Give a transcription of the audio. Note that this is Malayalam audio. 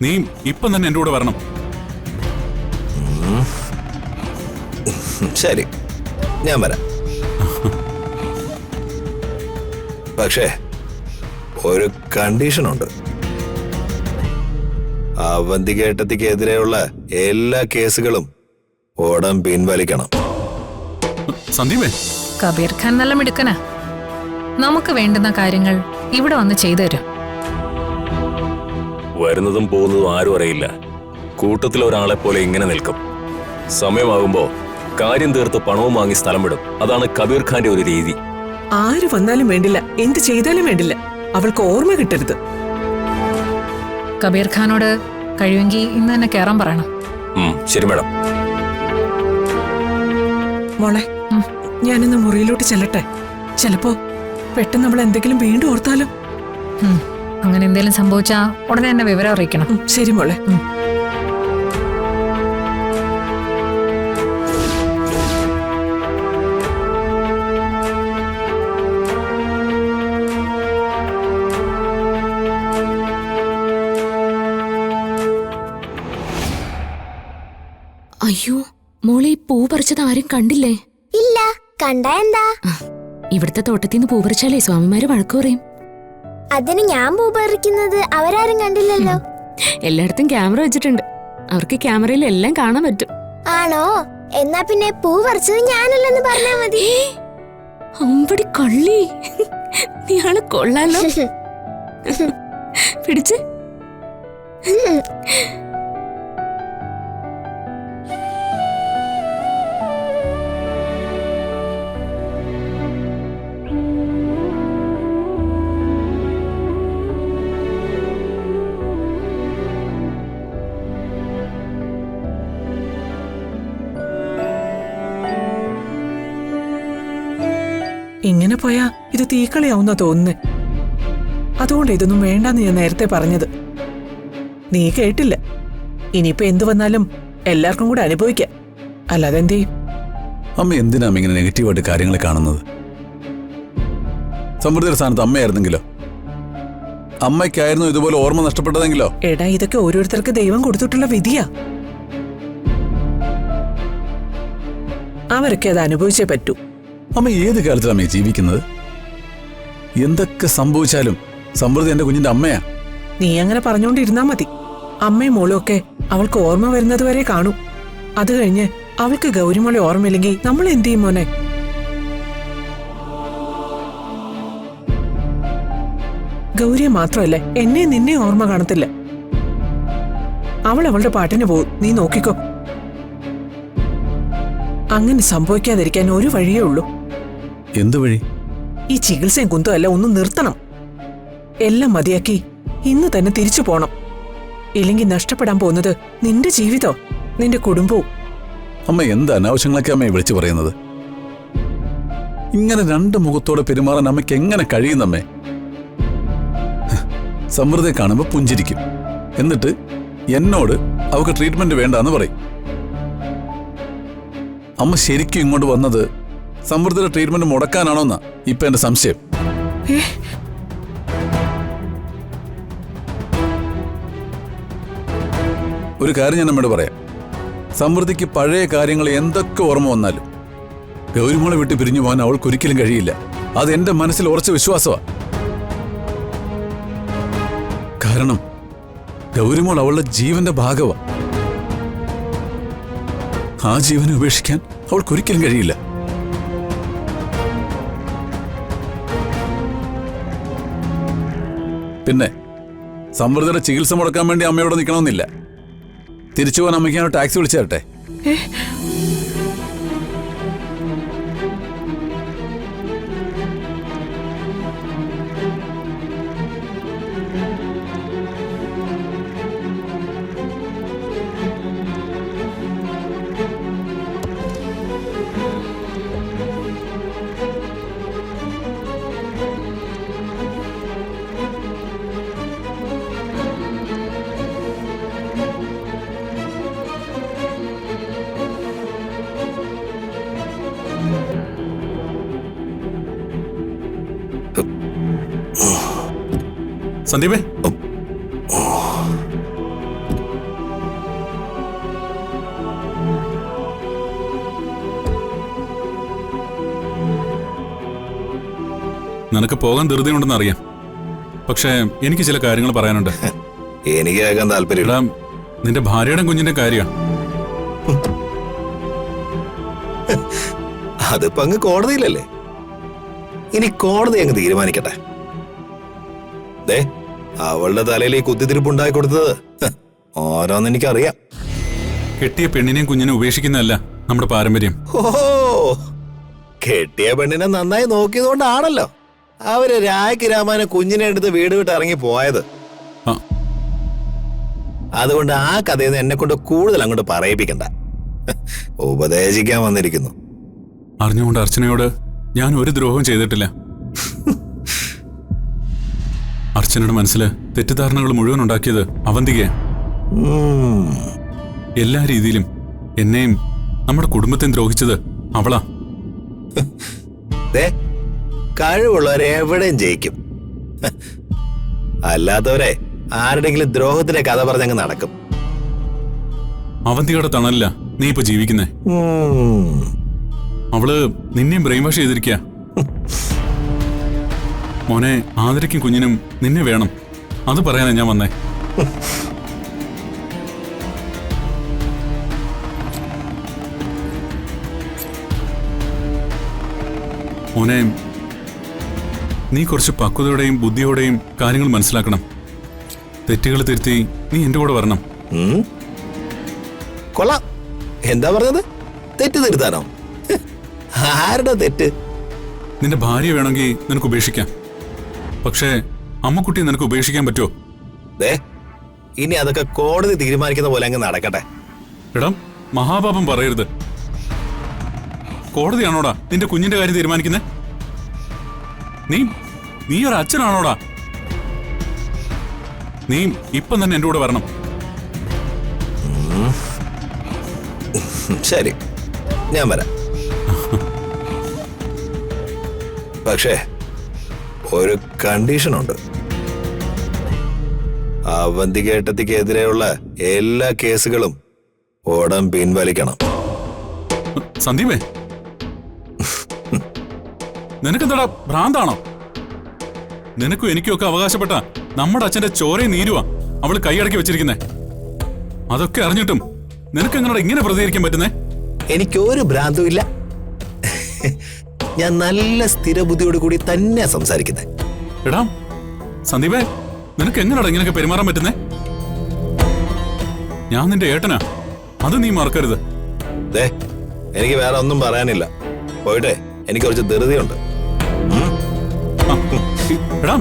നീ ഇപ്പം തന്നെ എന്റെ കൂടെ വരണം. ശരി, ഞാൻ വരാം. പക്ഷേ ഒരു കണ്ടീഷനുണ്ട്. അവന്തികേട്ടത്തിക്കെതിരെയുള്ള എല്ലാ കേസുകളും ഉടൻ പിൻവലിക്കണം. സന്ദീപേ, കബീർ ഖാൻ നല്ല മിടുക്കനാ. നമുക്ക് വേണ്ടുന്ന കാര്യങ്ങൾ ഇവിടെ വന്ന് ചെയ്തു തരും. വരുന്നതും പോകുന്നതും ആരും അറിയില്ല. കൂട്ടത്തിൽ ഒരാളെ പോലെ ഇങ്ങനെ നിൽക്കും. സമയമാകുമ്പോ കാര്യം തീർത്ത് പണവും വാങ്ങി സ്ഥലം വിടും. അതാണ് കബീർ ഖാന്റെ ഒരു രീതി. ആര് വന്നാലും വേണ്ടില്ല, എന്ത് ചെയ്താലും വേണ്ടില്ല, അവൾക്ക് ഓർമ്മ കിട്ടരുത്. കബീർ ഖാനോട് കഴിയുമെങ്കിൽ ഇന്ന് തന്നെ കയറാൻ പറയണം. ശരി മാഡം. മോളെ, ഞാനിന്ന് മുറിയിലോട്ട് ചെല്ലട്ടെ. ചിലപ്പോ പെട്ടെന്ന് നമ്മൾ എന്തെങ്കിലും വീണ്ടും ഓർത്താലോ? അങ്ങനെ എന്തെങ്കിലും സംഭവിച്ചാ ഉടനെ തന്നെ വിവരം അറിയിക്കണം. ശരി മോളെ. അയ്യോ മോളെ, ഈ പൂ പറിച്ചത് ആരും കണ്ടില്ലേ? ഇല്ല, കണ്ടാ എന്താ? ഇവിടുത്തെ തോട്ടത്തിന്ന് പൂ പറിച്ചാലേ സ്വാമിമാര് വഴക്കു പറയും. അതിന് ഞാൻ പൂ പറിക്കുന്നത് അവരാരും കണ്ടില്ലല്ലോ. എല്ലായിടത്തും ക്യാമറ വെച്ചിട്ടുണ്ട്. അവർക്ക് ക്യാമറയിൽ എല്ലാം കാണാൻ പറ്റും. ആണോ? എന്നാ പിന്നെ പൂ പറിച്ചത് ഞാനല്ലെന്ന് പറഞ്ഞാ മതി. അമ്പടി കള്ളി, നീ ആള് കൊള്ളാലോ. പിടിച്ച്. ഇങ്ങനെ പോയാ ഇത് തീക്കളിയാവുന്ന തോന്നുന്നേ. അതുകൊണ്ട് ഇതൊന്നും വേണ്ടെന്ന് ഞാൻ നേരത്തെ പറഞ്ഞത്. നീ കേട്ടില്ല. ഇനിയിപ്പോ എന്തു വന്നാലും എല്ലാവർക്കും കൂടെ അനുഭവിക്കാം. അല്ലാതെ എന്ത് ചെയ്യും? അമ്മ എന്തിനാ ഇങ്ങനെ നെഗറ്റീവായിട്ട് കാര്യങ്ങൾ കാണുന്നത്? സമൃദ്ധിയുടെ സ്ഥാനത്ത് അമ്മയായിരുന്നെങ്കിലോ? അമ്മയ്ക്കായിരുന്നു ഇതുപോലെ ഓർമ്മ നഷ്ടപ്പെട്ടതെങ്കിലോ? എടാ, ഇതൊക്കെ ഓരോരുത്തർക്ക് ദൈവം കൊടുത്തിട്ടുള്ള വിധിയാ. അവരൊക്കെ അത് അനുഭവിച്ചേ പറ്റൂ. അമ്മ ഏത് കാലത്താണ് അമ്മ ജീവിക്കുന്നത്? എന്തൊക്കെ സംഭവിച്ചാലും സമൃദ്ധി എന്റെ കുഞ്ഞിന്റെ അമ്മയാ. നീ അങ്ങനെ പറഞ്ഞോണ്ടിരുന്നാ മതി. അമ്മയും മോളും ഒക്കെ അവൾക്ക് ഓർമ്മ വരുന്നത് വരെ കാണൂ. അത് കഴിഞ്ഞ് അവൾക്ക് ഗൗരിമോളെ ഓർമ്മയില്ലെങ്കിൽ നമ്മൾ എന്ത് ചെയ്യും മോനെ? ഗൗരിയെ മാത്രമല്ല, എന്നെ നിന്നെ ഓർമ്മ കാണത്തില്ല. അവൾ അവളുടെ പാട്ടിന് പോകും. നീ നോക്കിക്കോ. അങ്ങനെ സംഭവിക്കാതിരിക്കാൻ ഒരു വഴിയേ ഉള്ളൂ. എന്തു വഴി? ഈ ചികിത്സയും കുന്തവും എല്ലാം ഒന്ന് നിർത്തണം. എല്ലാം മതിയാക്കി ഇന്ന് തന്നെ തിരിച്ചു പോണം. ഇല്ലെങ്കിൽ നഷ്ടപ്പെടാൻ പോകുന്നത് നിന്റെ ജീവിതോ നിന്റെ കുടുംബവും. അമ്മ എന്ത് അനാവശ്യങ്ങളൊക്കെ അമ്മയെ വിളിച്ചു പറയുന്നത്? ഇങ്ങനെ രണ്ട് മുഖത്തോടെ പെരുമാറാൻ അമ്മയ്ക്ക് എങ്ങനെ കഴിയുന്നമ്മേ? സമൃദ്ധിയെ കാണുമ്പോ പുഞ്ചിരിക്കും. എന്നിട്ട് എന്നോട് അവൾക്ക് ട്രീറ്റ്മെന്റ് വേണ്ടാന്ന് പറയും. അമ്മ ശരിക്കും ഇങ്ങോട്ട് വന്നത് സമൃദ്ധിയുടെ ട്രീറ്റ്മെന്റ് മുടക്കാനാണോന്നാ ഇപ്പൊ എന്റെ സംശയം. ഒരു കാര്യം ഞാൻ അമ്മയോട് പറയാം. സമൃദ്ധിക്ക് പഴയ കാര്യങ്ങൾ എന്തൊക്കെ ഓർമ്മ വന്നാലും ഗൗരിമോളെ വിട്ട് പിരിഞ്ഞു പോകാൻ അവൾക്കൊരിക്കലും കഴിയില്ല. അത് എന്റെ മനസ്സിൽ ഉറച്ച വിശ്വാസമാ. കാരണം ഗൗരിമോൾ അവളുടെ ജീവന്റെ ഭാഗമാ. ആ ജീവനെ ഉപേക്ഷിക്കാൻ അവൾക്കൊരിക്കലും കഴിയില്ല. പിന്നെ സമൃദ്ധിയുടെ ചികിത്സ മുടക്കാൻ വേണ്ടി അമ്മയോട് നിൽക്കണമെന്നില്ല. തിരിച്ചു പോകാൻ അമ്മയ്ക്ക് ഞാൻ ടാക്സി വിളിച്ചു തരട്ടെ? സന്ദീപേ, നിനക്ക് പോകാൻ ധൃതിയുണ്ടെന്ന് അറിയാം. പക്ഷേ എനിക്ക് ചില കാര്യങ്ങൾ പറയാനുണ്ട്. എനിക്ക് കേൾക്കാൻ താല്പര്യമില്ല. എടാ, നിന്റെ ഭാര്യയുടെ കുഞ്ഞിന്റെ കാര്യമാണ്. അതിപ്പോ അങ്ങ് കോടതിയിലല്ലേ, ഇനി കോടതി അങ്ങ് തീരുമാനിക്കട്ടെ. ദേ, അവളുടെ തലയിൽ ഈ കുത്തിത്തിരിപ്പുണ്ടായി കൊടുത്തത് ഓരോന്ന് എനിക്കറിയാം. കെട്ടിയ പെണ്ണിനെയും കുഞ്ഞിനെ ഉപേക്ഷിക്കുന്നതല്ല നമ്മുടെ പാരമ്പര്യം. ഓ, കെട്ടിയ പെണ്ണിനെ നന്നായി നോക്കിയതുകൊണ്ടാണല്ലോ അവര് രായ്ക്ക് രാമാനെ കുഞ്ഞിനെ എടുത്ത് വീട് വിട്ട് ഇറങ്ങി പോയത്. ആ, അതുകൊണ്ട് ആ കഥയെന്ന് എന്നെ കൊണ്ട് കൂടുതൽ അങ്ങോട്ട് പറയിപ്പിക്കണ്ട. ഉപദേശിക്കാൻ വന്നിരിക്കുന്നു. അറിഞ്ഞുകൊണ്ട് അർച്ചനയോട് ഞാൻ ഒരു ദ്രോഹവും ചെയ്തിട്ടില്ല. അർച്ചനയുടെ മനസ്സിൽ തെറ്റിദ്ധാരണകൾ മുഴുവൻ ഉണ്ടാക്കിയത് അവന്തികയെ. എല്ലാ രീതിയിലും എന്നെയും നമ്മുടെ കുടുംബത്തെയും ദ്രോഹിച്ചത് അവളാ. കഴിവുള്ളവരെ എവിടെയും ജയിക്കും. അല്ലാത്തവരെ ആരുടെങ്കിലും ദ്രോഹത്തിന്റെ കഥ പറഞ്ഞങ്ങ് നടക്കും. അവന്തികയുടെ തണലില്ല നീ ഇപ്പൊ ജീവിക്കുന്നേ. അവള് നിന്നെയും ബ്രെയിൻ വാഷ് ചെയ്തിരിക്കുക. മോനെ, ആദരയ്ക്കും കുഞ്ഞിനും നിന്നെ വേണം, അത് പറയാനാ ഞാൻ വന്നേ. മോനെ, നീ കുറച്ച് പക്വതയോടെയും ബുദ്ധിയോടെയും കാര്യങ്ങൾ മനസ്സിലാക്കണം. തെറ്റുകൾ തിരുത്തി നീ എന്റെ കൂടെ വരണം. കൊള്ളാം. എന്താ പറഞ്ഞത്? തെറ്റ് തിരുത്താനോ? ആരുടെ തെറ്റ്? നിന്റെ ഭാര്യ വേണമെങ്കിൽ നിനക്ക് ഉപേക്ഷിക്കാം. പക്ഷേ അമ്മക്കുട്ടിയെ നിനക്ക് ഉപേക്ഷിക്കാൻ പറ്റുമോ? ഇനി അതൊക്കെ കോടതി തീരുമാനിക്കുന്ന പോലെ അങ്ങ് നടക്കട്ടെ. എടാ, മഹാപാപം പറയരുത്. കോടതിയാണോടാ നിന്റെ കുഞ്ഞിന്റെ കാര്യം തീരുമാനിക്കുന്നേ? നീ ഒരു അച്ഛനാണോടാ? നീ ഇപ്പം തന്നെ എന്റെ കൂടെ വരണം. ശരി, ഞാൻ വരാം. പക്ഷേ ഒരു കണ്ടീഷനുണ്ട്. അവന്തികേട്ടത്തിക്കെതിരെയുള്ള എല്ലാ കേസുകളും ഉടൻ പിൻവലിക്കണം. സന്ദീപേ, നിനക്കെന്താടാ ഭ്രാന്താണോ? നിനക്കും എനിക്കും ഒക്കെ അവകാശപ്പെട്ട നമ്മുടെ അച്ഛന്റെ ചോരയും നീരുവാ അവള് കൈയടക്കി വെച്ചിരിക്കുന്നേ. അതൊക്കെ അറിഞ്ഞിട്ടും നിനക്ക് എങ്ങനെ ഇങ്ങനെ പ്രതികരിക്കാൻ പറ്റുന്നേ? എനിക്കൊരു ഭ്രാന്തും ഇല്ല. ഞാൻ നല്ല സ്ഥിരബുദ്ധിയോട് കൂടി തന്നെയാ സംസാരിക്കുന്നത്. എടാ സന്ദീപേ, നിനക്ക് എങ്ങനെയാടാ ഇങ്ങനെയൊക്കെ പെരുമാറാൻ പറ്റുന്നേ? ഞാൻ നിന്റെ ഏട്ടനാ, അത് നീ മറക്കരുത്. എനിക്ക് വേറെ ഒന്നും പറയാനില്ല. പോയിട്ടെ, എനിക്ക് കുറച്ച് ധൃതിയുണ്ട്. എടാ